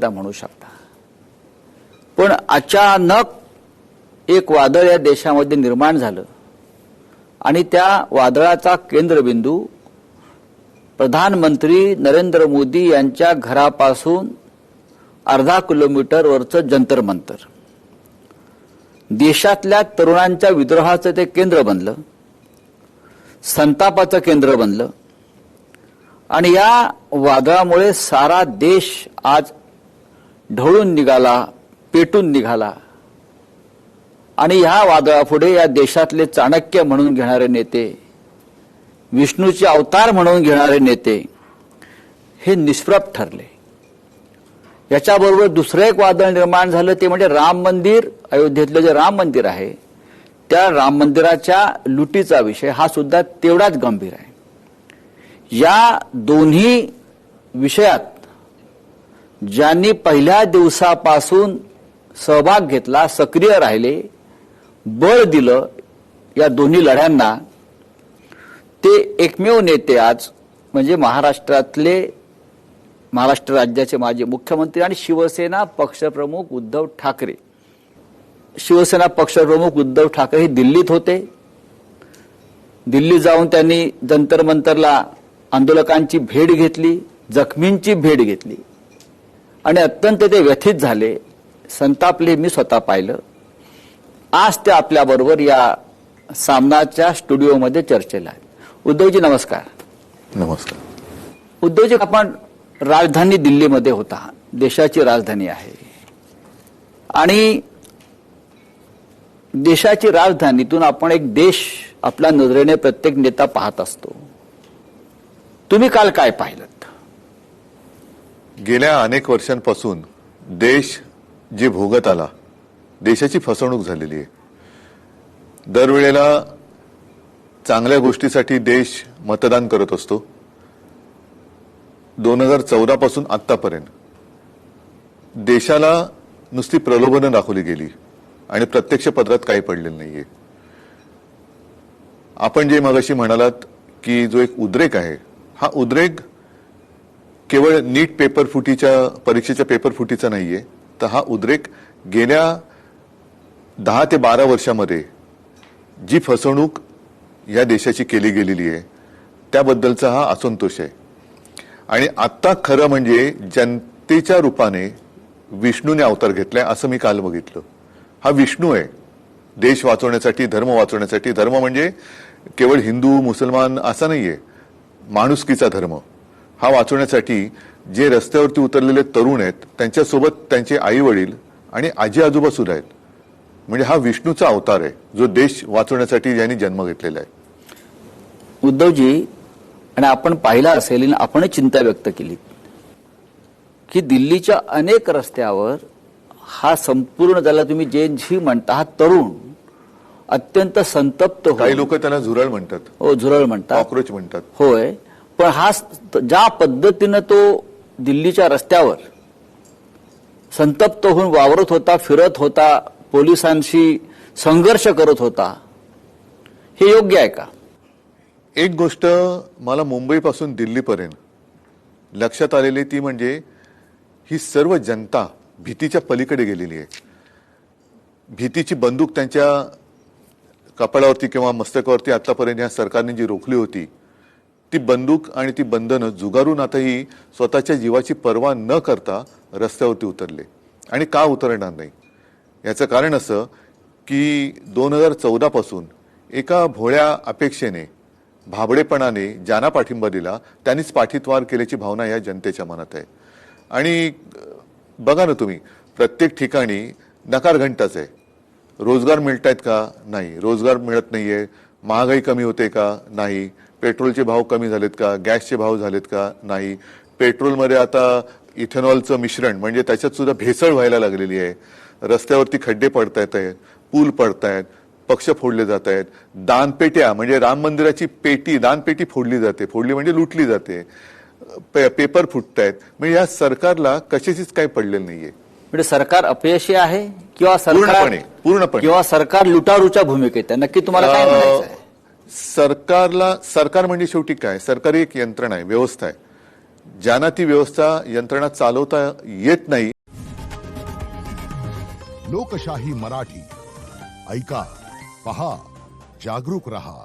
म्हणू शकता। पण अचानक एक वादळ या देशामध्ये निर्माण झालं आणि त्या वादळाचा केंद्रबिंदू प्रधानमंत्री नरेंद्र मोदी यांच्या घरापासून अर्धा किलोमीटरवरचं जंतर मंतर, देशातल्या तरुणांच्या विद्रोहाचं ते केंद्र बनलं, संतापाचं केंद्र बनलं आणि या वादळामुळे सारा देश आज ढवळून निघाला, पेटून निघाला। आणि ह्या वादळापुढे या देशातले चाणक्य म्हणून घेणारे नेते, विष्णूचे अवतार म्हणून घेणारे नेते हे निष्प्रभ ठरले। याच्याबरोबर दुसरं एक वादळ निर्माण झालं, ते म्हणजे राम मंदिर, अयोध्येतलं जे राम मंदिर आहे त्या राम मंदिराच्या लुटीचा विषय हा सुद्धा तेवढाच गंभीर आहे। या दोन्ही विषयात ज्यांनी पहिल्या दिवसापासून सहभाग घेतला, सक्रिय राहिले, बळ दिलं या दोन्ही लढ्यांना, ते एकमेव नेते आज म्हणजे महाराष्ट्र राज्याचे माजी मुख्यमंत्री आणि शिवसेना पक्षप्रमुख उद्धव ठाकरे। शिवसेना पक्षप्रमुख उद्धव ठाकरे हे दिल्लीत होते। दिल्ली जाऊन त्यांनी जंतर मंतरला आंदोलकांची भेट घेतली, जखमींची भेट घेतली आणि अत्यंत ते व्यथित झाले, संतापले। मी स्वतः पाहिलं। आज ते आपल्याबरोबर या सामनाच्या स्टुडिओमध्ये चर्चेला आहेत। उद्धवजी नमस्कार। नमस्कार। उद्धवजी, आपण राजधानी दिल्लीमध्ये होता, देशाची राजधानी आहे आणि देशाची राजधानीतून आपण एक देश आपल्या नजरेने प्रत्येक नेता पाहत असतो। तुम्ही काल काय पाहिलं? गेल्या अनेक वर्षांपासून देश जे भोगत आला, देशाची फसवणूक झालेली आहे। दरवेळेला चांगल्या गोष्टीसाठी देश मतदान करत असतो। 2014 पासून आतापर्यंत देशाला नुसती प्रलोभनं दाखवली गेली आणि प्रत्यक्ष पदरात काही पडलेलं नाहीये। आपण जे मगाशी म्हणालात की जो एक उद्रेक आहे, हा उद्रेक केवळ नीट पेपर फुटीच्या परीक्षेच्या पेपर फुटीचा नाहीये, तर हा उद्रेक गेल्या 10 ते 12 वर्षामध्ये जी फसवणूक या देशाची केली गेलेली आहे त्याबद्दलचा हा असंतोष आहे। आणि आता खरं म्हणजे जनतेच्या रूपाने विष्णूने अवतार घेतलाय असं मी काल बघितलं। हा विष्णू आहे देश वाचवण्यासाठी, धर्म वाचवण्यासाठी। धर्म म्हणजे केवळ हिंदू मुसलमान असा नाहीये, माणुसकीचा धर्म हा वाचवण्यासाठी जे रस्त्यावरती उतरलेले तरुण आहेत त्यांच्यासोबत त्यांचे आई वडील आणि आजी आजोबा सुद्धा आहेत। म्हणजे हा विष्णूचा अवतार आहे जो देश वाचवण्यासाठी यांनी जन्म घेतलेला आहे। उद्धवजी, आणि आपण पाहिला असेल, आपण चिंता व्यक्त केली की दिल्लीच्या अनेक रस्त्यावर हा संपूर्ण, ज्याला तुम्ही जे म्हणता, हा तरुण अत्यंत संतप्त, काही लोक त्याला झुरळ म्हणतात, हो झुरळ म्हणतात, कॉक्रोच म्हणतात, होय। पण हा ज्या पद्धतीनं तो दिल्लीच्या रस्त्यावर संतप्त होऊन वावरत होता, फिरत होता, पोलिसांशी संघर्ष करत होता, हे योग्य आहे का? एक गोष्ट मला मुंबईपासून दिल्लीपर्यंत लक्षात आलेली ती म्हणजे ही सर्व जनता भीतीच्या पलीकडे गेलेली आहे। भीतीची बंदूक त्यांच्या कपाळावरती किंवा मस्तकावरती आतापर्यंत या सरकारने जी रोखली होती, ती बंदूक आणि ती बंधनं जुगारून आताही स्वतःच्या जीवाची पर्वा न करता रस्त्यावरती उतरले। आणि का उतरणार नाही याचं कारण असं की 2014 पासून एका भोळ्या अपेक्षेने, भाबडेपणाने ज्यांना पाठिंबा दिला त्यांनीच पाठीतवार केल्याची भावना या जनतेच्या मनात आहे। आणि बघा ना तुम्ही, प्रत्येक ठिकाणी नकार घंटाच आहे। रोजगार मिळतायत का? नाही। रोजगार मिळत नाहीये। महागाई कमी होते का? नाही। पेट्रोलचे भाव कमी झालेत का? गॅसचे भाव झालेत का? नाही। पेट्रोलमध्ये आता इथेनॉलचं मिश्रण म्हणजे त्याच्यात सुद्धा भेसळ व्हायला लागलेली आहे। रस्त्यावरती खड्डे पडतायत, पूल पडतायत, पक्ष फोडले जात आहेत, दानपेट्या म्हणजे राम मंदिराची पेटी, दानपेटी फोडली जाते, फोडली म्हणजे लुटली जाते, पेपर फुटतायत। म्हणजे या सरकारला कशाचीच काही पडलेलं नाहीये। म्हणजे सरकार अपयशी आहे किंवा पूर्णपणे किंवा सरकार लुटारूच्या भूमिकेत आहे? नक्की तुम्हाला काय म्हणायचं आहे? सरकार म्हणजे शेवटी काय, सरकारी एक यंत्रणा आहे, व्यवस्था आहे। ज्यांना ती व्यवस्था यंत्रणा चालवता येत नाही. लोकशाही मराठी ऐका, पहा, जागरूक रहा.